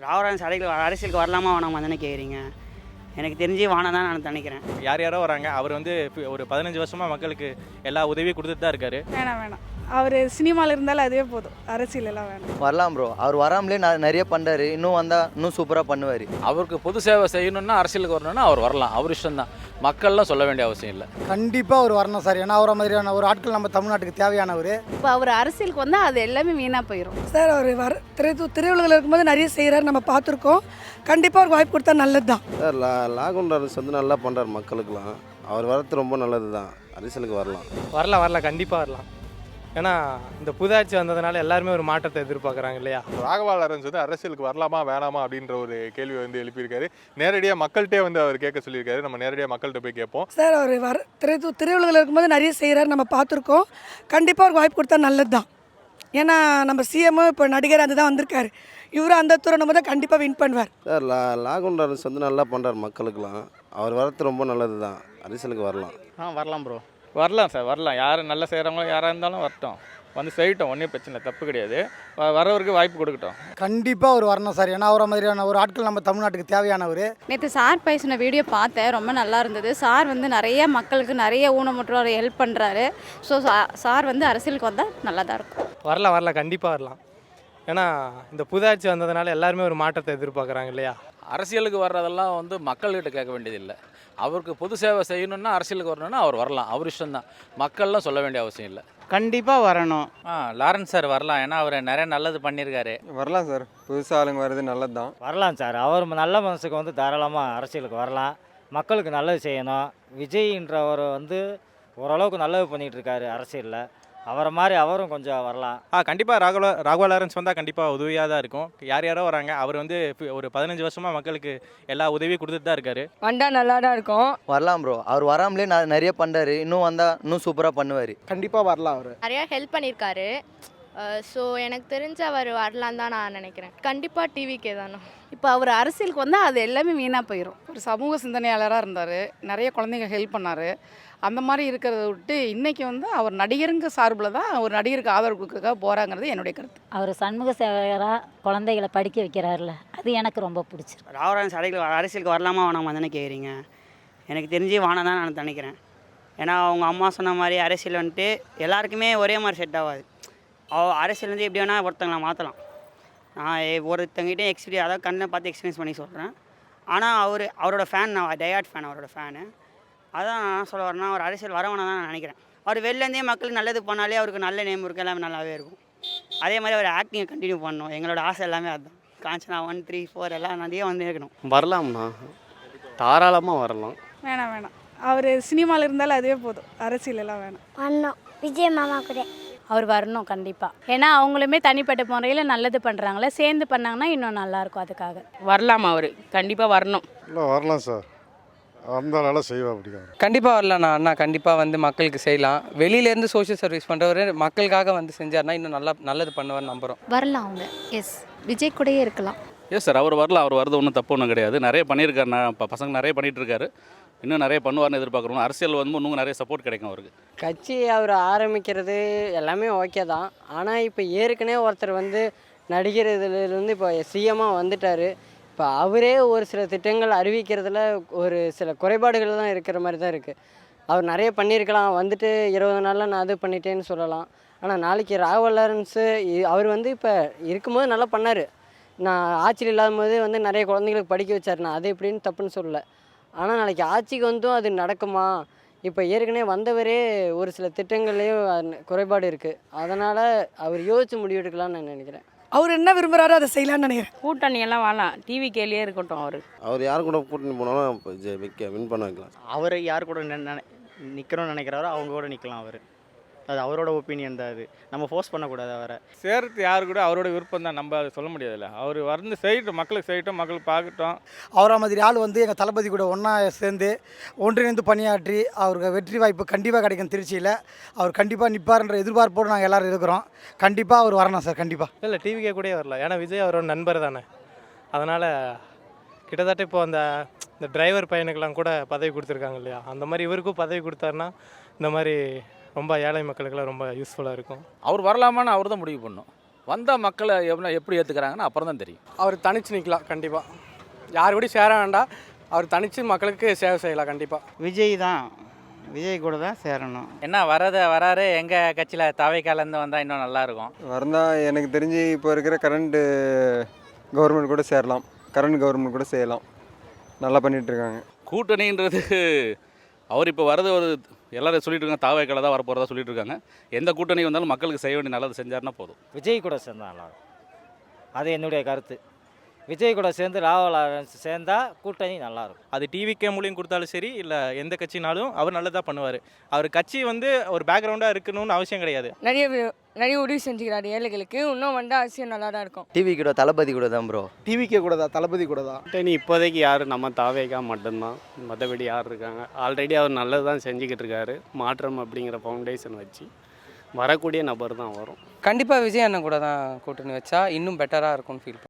ராவராஜ் அரசியலுக்கு வரலாமா வேணாமா தானே கேட்குறீங்க? எனக்கு தெரிஞ்சு வானம் தான் நான் நினைக்கிறேன். யார் யாரோ வராங்க, அவர் வந்து ஒரு 15 வருஷமாக மக்களுக்கு எல்லா உதவியும் கொடுத்துட்டு தான் இருக்காரு. வேணாம் அவர் சினிமாவில் இருந்தாலும் அதுவே போதும், அரசியல் எல்லாம் வேணும். வரலாம் ப்ரோ, அவர் வராமலே நிறைய பண்ணுறாரு, இன்னும் வந்தால் இன்னும் சூப்பராக பண்ணுவார். அவருக்கு பொது சேவை செய்யணும்னா அரசியலுக்கு வரணும்னா அவர் வரலாம், அவர் இஷ்டம்தான், மக்கள்லாம் சொல்ல வேண்டிய அவசியம் இல்லை. கண்டிப்பாக அவர் வரணும் சார், ஏன்னா அவரை மாதிரியான ஒரு ஆட்கள் நம்ம தமிழ்நாட்டுக்கு தேவையானவர். இப்போ அவர் அரசியலுக்கு வந்தால் அது எல்லாமே வீணாக போயிடும் சார். அவர் திரையுலகில் இருக்கும்போது நிறைய செய்கிறார், நம்ம பார்த்துருக்கோம். கண்டிப்பாக அவருக்கு வாய்ப்பு கொடுத்தா நல்லது தான் சார். லாகுண்டரசு வந்து நல்லா பண்ணுறாரு மக்களுக்கெலாம், அவர் வரது ரொம்ப நல்லது தான். அரசியலுக்கு வரலாம் கண்டிப்பாக வரலாம். ஏன்னா இந்த புதாட்சி வந்ததுனால எல்லாருமே ஒரு மாற்றத்தை எதிர்பார்க்குறாங்க இல்லையா? ராகவா லாரன்ஸ் வந்து அரசியலுக்கு வரலாமா வேணாமா அப்படின்ற ஒரு கேள்வி வந்து எழுப்பியிருக்காரு. நேரடியாக மக்கள்கிட்டே வந்து அவர் கேட்க சொல்லியிருக்காரு. நம்ம நேரடியாக மக்கள்கிட்ட போய் கேட்போம். சார். அவர் திரையுலகில் இருக்கும்போது நிறைய செய்கிறார், நம்ம பார்த்துருக்கோம். கண்டிப்பாக அவருக்கு வாய்ப்பு கொடுத்தா நல்லது தான். ஏன்னா நம்ம சிஎம்மும் இப்போ நடிகர் அந்த தான் வந்திருக்காரு. இவரும் அந்த துறை நம்ம தான் கண்டிப்பாக வின் பண்ணுவார் சார். லாகுண்டரசு வந்து நல்லா பண்ணுறாரு மக்களுக்கெலாம், அவர் வரது ரொம்ப நல்லது தான். அரசியலுக்கு வரலாம். வரலாம் ப்ரோ. வரலாம் சார், வரலாம். யார் நல்லா செய்கிறவங்களோ யாராக இருந்தாலும் வரட்டும், வந்து செய்யட்டும், ஒன்றும் பிரச்சனை இல்லை, தப்பு கிடையாது. வரவருக்கு வாய்ப்பு கொடுக்கட்டும். கண்டிப்பாக அவர் வரணும் சார், ஏன்னா அவரை மாதிரியான ஒரு ஆட்கள் நம்ம தமிழ்நாட்டுக்கு தேவையானவர். நேற்று சார் பேசின வீடியோ பார்த்தேன், ரொம்ப நல்லா இருந்தது. சார் வந்து நிறைய மக்களுக்கு நிறைய ஊனமுற்றோரை ஹெல்ப் பண்ணுறாரு. ஸோ சார் வந்து அரசியலுக்கு வந்தால் நல்லா தான் இருக்கும். வரலாம் கண்டிப்பாக வரலாம். ஏன்னா இந்த புதாட்சி வந்ததுனால எல்லாருமே ஒரு மாற்றத்தை எதிர்பார்க்குறாங்க இல்லையா? அரசியலுக்கு வர்றதெல்லாம் வந்து மக்கள்கிட்ட கேட்க வேண்டியதில்லை. அவருக்கு பொது சேவை செய்யணும்னா அரசியலுக்கு வரணும்னா அவர் வரலாம், அவர் இஷ்டம்தான், மக்கள்லாம் சொல்ல வேண்டிய அவசியம் இல்லை. கண்டிப்பாக வரணும். லாரன்ஸ் சார் வரலாம், ஏன்னா அவர் நிறைய நல்லது பண்ணியிருக்காரு. வரலாம் சார், புதுசாக ஆளுங்க வர்றது நல்லது தான். வரலாம் சார், அவர் நல்ல மனசுக்கு வந்து தாராளமாக அரசியலுக்கு வரலாம், மக்களுக்கு நல்லது செய்யணும். விஜய்ன்றவர் வந்து ஓரளவுக்கு நல்லது பண்ணிகிட்டு இருக்காரு அரசியலில், அவரை மாதிரி அவரும் கொஞ்சம் வரலாம். கண்டிப்பாக ராகவா லாரன்ஸ் வந்தால் கண்டிப்பாக உதவியாக தான் இருக்கும். யார் யாரோ வராங்க, அவர் வந்து ஒரு 15 வருஷமாக மக்களுக்கு எல்லா உதவியும் கொடுத்துட்டு தான் இருக்காரு. வந்தால் நல்லா தான் இருக்கும். வரலாம் ப்ரோ, அவர் வராமலே நிறைய பண்ணுறாரு, இன்னும் வந்தால் இன்னும் சூப்பராக பண்ணுவார். கண்டிப்பாக வரலாம். அவர் நிறையா ஹெல்ப் பண்ணியிருக்காரு. ஸோ எனக்கு தெரிஞ்ச அவர் வரலான்னு தான் நான் நினைக்கிறேன். கண்டிப்பாக டிவிக்கே தானே. இப்போ அவர் அரசியலுக்கு வந்தால் அது எல்லாமே வீணாக போயிடும். ஒரு சமூக சிந்தனையாளராக இருந்தார், நிறைய குழந்தைங்க ஹெல்ப் பண்ணார். அந்த மாதிரி இருக்கிறத விட்டு இன்றைக்கி வந்து அவர் நடிகருங்க சார்பில் தான் ஒரு நடிகருக்கு ஆதரவு கொடுக்கறதுக்காக போகிறாங்கிறது என்னுடைய கருத்து. அவர் சண்முக சேவகராக குழந்தைகளை படிக்க வைக்கிறாருல, அது எனக்கு ரொம்ப பிடிச்சிருக்கு. ராவராஜ் அரசியலுக்கு வரலாமா வேணாமா தானே கேட்குறீங்க? எனக்கு தெரிஞ்சு வானம் தான் நான் நினைக்கிறேன். ஏன்னா அவங்க அம்மா சொன்ன மாதிரி அரசியல் வந்துட்டு எல்லாருக்குமே ஒரே மாதிரி செட் ஆகாது. அரசியல் வந்து எப்படி வேணால் ஒருத்தங்களை மாற்றலாம். நான் ஒருத்தங்கிட்டே அதாவது கண்ணை பார்த்து எக்ஸ்பீரியன்ஸ் பண்ணி சொல்கிறேன். ஆனால் அவரோட ஃபேன், நான் டயாட் ஃபேன், அவரோட ஃபேனு. அதான் நான் சொல்ல வரேன்னா, அவர் அரசியல் வரவேணா தான் நான் நினைக்கிறேன். அவர் வெளிலேருந்தே மக்களுக்கு நல்லது பண்ணாலே அவருக்கு நல்ல நேம் இருக்குது, எல்லாமே நல்லாவே இருக்கும். அதே மாதிரி அவர் ஆக்டிங்கை கண்டினியூ பண்ணணும். எங்களோட ஆசை எல்லாமே அதுதான். காஞ்சனா 1, 3, 4 எல்லாம் நிறைய வந்து இருக்கணும். வரலாம்ண்ணா, தாராளமாக வரலாம். வேணாம் அவர் சினிமாவில் இருந்தாலும் அதுவே போதும், அரசியல் எல்லாம் வேணும். வரணும், விஜய் மாமா கூட அவர் வரணும் கண்டிப்பாக. ஏன்னா அவங்களுமே தனிப்பட்ட முறையில் நல்லது பண்ணுறாங்களே, சேர்ந்து பண்ணாங்கன்னா இன்னும் நல்லாயிருக்கும். அதுக்காக வரலாமா, அவர் கண்டிப்பாக வரணும். இல்லை வரலாம் சார், வந்தால் நல்லா செய்வா. பிடிக்கும், கண்டிப்பாக வரலாம்ண்ணா. அண்ணா கண்டிப்பாக வந்து மக்களுக்கு செய்யலாம். வெளியிலேருந்து சோஷியல் சர்வீஸ் பண்ணுறவர் மக்களுக்காக வந்து செஞ்சார்னா இன்னும் நல்லது பண்ணுவார்னு நம்புகிறோம். வரலாம் அவங்க. எஸ், விஜய் கூடயே இருக்கலாம். எஸ் சார், அவர் வரலாம். அவர் வரது ஒன்றும் தப்பு ஒன்றும் கிடையாது. நிறைய பண்ணியிருக்காரு, இப்போ பசங்க நிறைய பண்ணிகிட்டு இருக்காரு, இன்னும் நிறைய பண்ணுவார்னு எதிர்பார்க்குறோம். அரசியல் வந்து இன்னும் நிறைய சப்போர்ட் கிடைக்கும் அவருக்கு. கட்சி அவர் ஆரம்பிக்கிறது எல்லாமே ஓகே தான். ஆனால் இப்போ ஏற்கனவே ஒருத்தர் வந்து நடிகர் இதிலிருந்து இப்போ சிஎம்மாக வந்துட்டார். இப்போ அவரே ஒரு சில திட்டங்கள் அறிவிக்கிறதுல ஒரு சில குறைபாடுகள் தான் இருக்கிற மாதிரி தான் இருக்குது. அவர் நிறைய பண்ணியிருக்கலாம், வந்துட்டு 20 நாளில் நான் அது பண்ணிட்டேன்னு சொல்லலாம். ஆனால் நாளைக்கு ராகவா லாரன்ஸு அவர் வந்து இப்போ இருக்கும்போது நல்லா பண்ணார். நான் ஆட்சியில் இல்லாத போது வந்து நிறைய குழந்தைங்களுக்கு படிக்க வச்சார். நான் அது எப்படின்னு தப்புன்னு சொல்லலை. ஆனால் நாளைக்கு ஆட்சிக்கு வந்தும் அது நடக்குமா? இப்போ ஏற்கனவே வந்தவரே ஒரு சில திட்டங்கள்லேயும் குறைபாடு இருக்குது. அதனால் அவர் யோசித்து முடிவு எடுக்கலாம்னு நான் நினைக்கிறேன். அவர் என்ன விரும்புகிறாரோ அதை செய்யலான்னு நினைக்கிறேன். கூட்டணி எல்லாம் வரலாம், டிவி கேலியே இருக்கட்டும். அவர் யார் கூட கூட்டணி போனாலும் வின் பண்ண வைக்கலாம். அவர் யார் கூட நிற்கணும்னு நினைக்கிறாரோ அவங்க கூட நிற்கலாம். அது அவரோட ஒப்பீனியன் தான். அது நம்ம ஃபோர்ஸ் பண்ணக்கூடாது. அவரை சேர்த்து யார் கூட அவரோட விருப்பம் தான், நம்ம அதை சொல்ல முடியாதுல்ல. அவர் வந்து செய்யட்டும், மக்களுக்கு செய்யட்டும், மக்களுக்கு பார்க்கட்டும். அவரை மாதிரி ஆள் வந்து எங்கள் தளபதி கூட ஒன்றா சேர்ந்து ஒன்றிணைந்து பணியாற்றி அவருக்கு வெற்றி வாய்ப்பு கண்டிப்பாக கிடைக்கும். திருச்சியில் அவர் கண்டிப்பாக நிற்பார்ன்ற எதிர்பார்ப்போடு நாங்கள் எல்லோரும் இருக்கிறோம். கண்டிப்பாக அவர் வரணும் சார், கண்டிப்பாக. இல்லை, டிவிக்கே கூட வரலாம். ஏன்னா விஜய் அவரோட நண்பர் தானே. அதனால் கிட்டத்தட்ட இப்போ இந்த டிரைவர் பையனுக்கெல்லாம் கூட பதவி கொடுத்துருக்காங்க இல்லையா, அந்த மாதிரி இவருக்கும் பதவி கொடுத்தாருன்னா இந்த மாதிரி ரொம்ப ஏழை மக்களுக்கெல்லாம் ரொம்ப யூஸ்ஃபுல்லாக இருக்கும். அவர் வரலாமான்னு அவர் தான் முடிவு பண்ணணும். வந்தால் மக்களை எப்படி ஏற்றுக்கிறாங்கன்னு அப்புறம் தான் தெரியும். அவர் தனிச்சு நிற்கலாம் கண்டிப்பாக. யார் கூட சேர வேண்டாம், அவர் தனித்து மக்களுக்கு சேவை செய்யலாம் கண்டிப்பாக. விஜய் தான், விஜய் கூட தான் சேரணும். என்ன வராரு எங்கள் கட்சியில் தவைக்காலேருந்து வந்தால் இன்னும் நல்லாயிருக்கும். வரந்தால் எனக்கு தெரிஞ்சு இப்போ இருக்கிற கரண்ட்டு கவர்மெண்ட் கூட சேரலாம், கரண்ட் கவர்மெண்ட் கூட செய்யலாம், நல்லா பண்ணிகிட்ருக்காங்க. கூட்டணின்றது அவர் இப்போ வரது ஒரு எல்லாரும் சொல்லிட்டு இருக்காங்க, தாவேக்கால தான் வரப்போகிறதா சொல்லிட்டு இருக்காங்க. எந்த கூட்டணி வந்தாலும் மக்களுக்கு செய்ய வேண்டிய நல்லது செஞ்சாருன்னா போதும். விஜய் கூட சேர்ந்தா நல்லாயிருக்கும், அது என்னுடைய கருத்து. விஜய் கூட சேர்ந்து ராகுல் லாரன்ஸ் சேர்ந்தா கூட்டணி நல்லாயிருக்கும். அது டிவிக்கே மூலியம் கொடுத்தாலும் சரி, இல்லை எந்த கட்சினாலும் அவர் நல்லதாக பண்ணுவார். அவர் கட்சி வந்து ஒரு பேக்ரவுண்டாக இருக்கணும்னு அவசியம் கிடையாது. நிறைய உதவி செஞ்சுக்கிறாரு ஏழைகளுக்கு. இன்னும் வந்து அரசியல் நல்லா தான் இருக்கும். டிவி கூட தளபதி கூட தான் ப்ரோ. டிவிக்கே கூட தான், தளபதி கூட தான். கூட்டணி இப்போதைக்கு யார், நம்ம தாவேகா மட்டும்தான், மற்றபடி யார் இருக்காங்க. ஆல்ரெடி அவர் நல்லது தான் செஞ்சுக்கிட்டு இருக்காரு. மாற்றம் அப்படிங்கிற ஃபவுண்டேஷன் வச்சு வரக்கூடிய நபர் தான் வரும். கண்டிப்பாக விஜய் அண்ணன் கூட தான் கூட்டணி வச்சா இன்னும் பெட்டராக இருக்கும்னு ஃபீல்